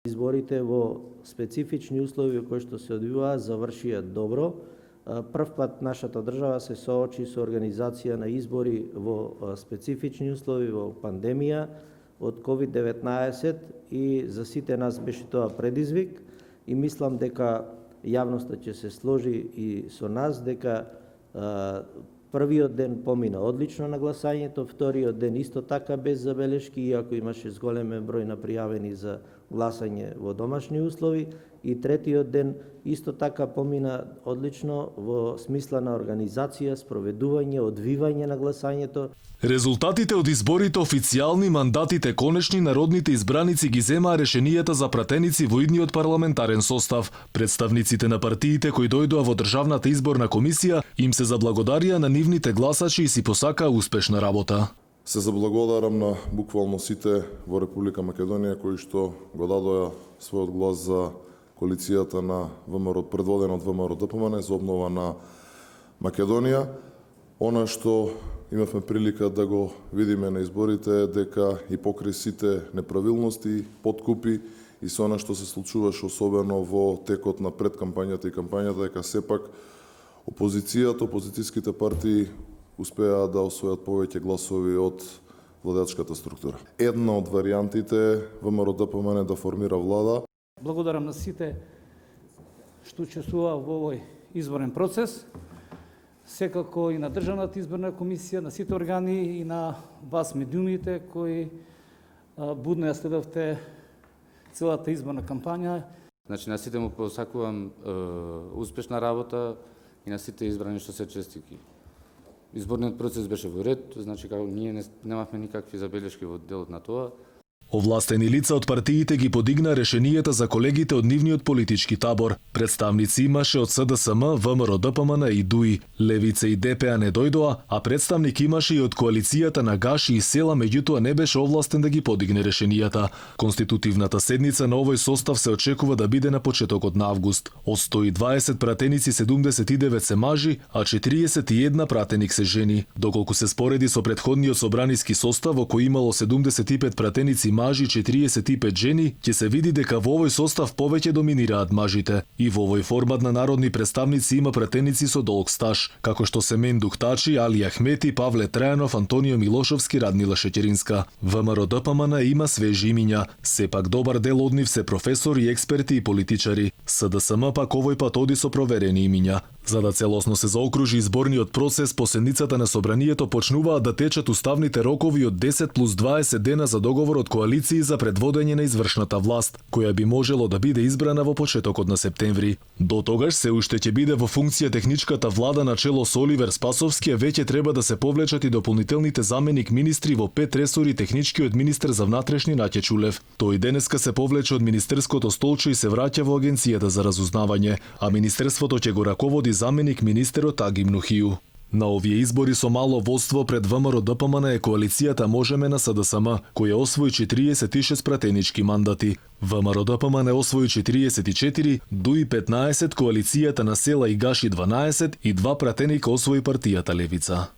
Изборите во специфични услови кои што се одвиваа завршија добро. Прв пат нашата држава се соочи со организација на избори во специфични услови, во пандемија од COVID-19 и за сите нас беше тоа предизвик и мислам дека јавноста ќе се сложи и со нас дека првиот ден помина одлично на гласањето, вториот ден исто така без забелешки, иако имаше зголемен број на пријавени за гласање во домашни услови, и третиот ден исто така помина одлично во смисла на организација, спроведување, одвивање на гласањето. Резултатите од изборите официјални, мандатите конечни, народните избраници ги земаа решенијата за пратеници во идниот парламентарен состав. Представниците на партиите кои дојдоа во Државната изборна комисија им се заблагодарија на нивните гласачи и си посакаа успешна работа. Се заблагодарам на буквално сите во Република Македонија кои што го дадоа својот глас за коалицијата на ВМРО, предводена од ВМРО-ДПМН за обнова на Македонија. Она што имавме прилика да го видиме на изборите е дека и покрај сите неправилности, подкупи и се она што се случуваше особено во текот на предкампањата и кампањата, дека сепак опозицијата, опозицијските партии успеа да освојат повеќе гласови од владачката структура. Една од варијантите ВМРО-ДПМН да формира влада. Благодарам на сите што учествуваа во овој изборен процес, секако и на Државната изборна комисија, на сите органи и на вас медиумите кои будно ја следовте целата изборна кампања. Значи на сите му посакувам успешна работа и на сите избрани што се честитки. Изборниот процес беше во ред, значи како ние немавме никакви забелешки во делот на тоа. Овластени лица од партиите ги подигна решенијата за колегите од нивниот политички табор. Представници имаше од СДСМ, ВМРО-ДПМН и ДУИ. Левица и ДПА не дојдоа, а представник имаше и од коалицијата на Гаши и Села, меѓутоа не беше овластен да ги подигне решенијата. Конститутивната седница на овој состав се очекува да биде на почетокот на август. Од 120 пратеници 79 се мажи, а 41 пратеник се жени. Доколку се спореди со претходниот собраниски состав во кој имало 75 пратеници мажи, 45 жени, ќе се види дека во овој состав повеќе доминираат мажите. И во овој формат на народни представници има пратеници со долг стаж, како што се Мен Духтачи, Али Ахмети, Павле Трајанов, Антонио Милошовски, Радмила Шеќеринска. ВМРО-ДПМН има свежи имиња, сепак добар дел од нив се професори, експерти и политичари. СДСМ пак овој пат оди со проверени имиња. За да целосно се заокружи изборниот процес, по седницата на собранието почнуваат да течат уставните рокови од 10 плюс 20 дена за договор од коалиции за предводење на извршната власт, која би можело да биде избрана во почетокот на септември. До тогаш се уште ќе биде во функција техничката влада на чело со Оливер Спасовски, а веќе треба да се повлечат и дополнителните заменик министри во 5 ресори техничкиот министер за внатрешни Наќе Чулев. Тој денеска се повлече од министерското столче и се враќа во агенцијата за разузнавање, а министерството ќе го раководи заменик министерот Аги Мнухију. На овие избори со мало водство пред ВМРО-ДПМН е коалицијата Можеме на СДСМ, која освои 46 пратенички мандати. ВМРО-ДПМН освои 44, ДУИ 15, коалицијата на Села и Гаши 12 и 2 пратеника освои партијата Левица.